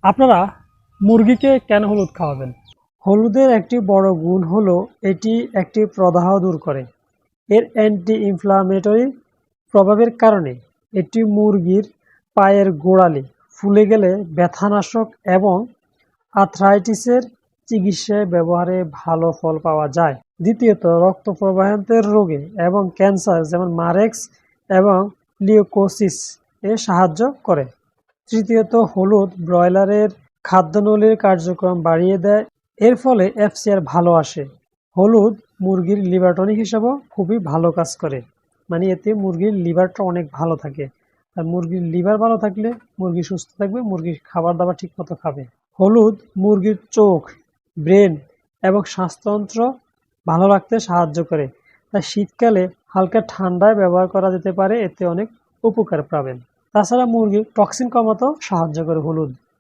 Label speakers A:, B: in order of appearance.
A: আপনারা মুরগিকে কেন হলুদ খাওয়াবেন? হলুদের একটি বড় গুণ হলো এটি একটি প্রদাহ দূর করে। এর অ্যান্টি ইনফ্লামেটরি প্রভাবের কারণে এটি মুরগির পায়ের গোড়ালি ফুলে গেলে ব্যথানাশক এবং আর্থ্রাইটিসের চিকিৎসায় ব্যবহারে ভালো ফল পাওয়া যায়। দ্বিতীয়ত, রক্ত প্রবাহান্তের রোগে এবং ক্যান্সার যেমন মারেক্স এবং লিউকোসিস এ সাহায্য করে। তৃতীয়ত, হলুদ ব্রয়লারের খাদ্যনলীর কার্যক্রম বাড়িয়ে দেয়, এর ফলে এফসিআর ভালো আসে। হলুদ মুরগির লিভার টনিক হিসেবেও খুবই ভালো কাজ করে, মানে এতে মুরগির লিভারটা অনেক ভালো থাকে। আর মুরগির লিভার ভালো থাকলে মুরগি সুস্থ থাকবে, মুরগির খাবার দাবার ঠিক মতো খাবে। হলুদ মুরগির চোখ, ব্রেন এবং শ্বাসতন্ত্র ভালো রাখতে সাহায্য করে, তাই শীতকালে হালকা ঠান্ডায় ব্যবহার করা যেতে পারে, এতে অনেক উপকার পাবেন। তাছাড়া মুরগির টক্সিন কমাতেও সাহায্য করে হলুদ।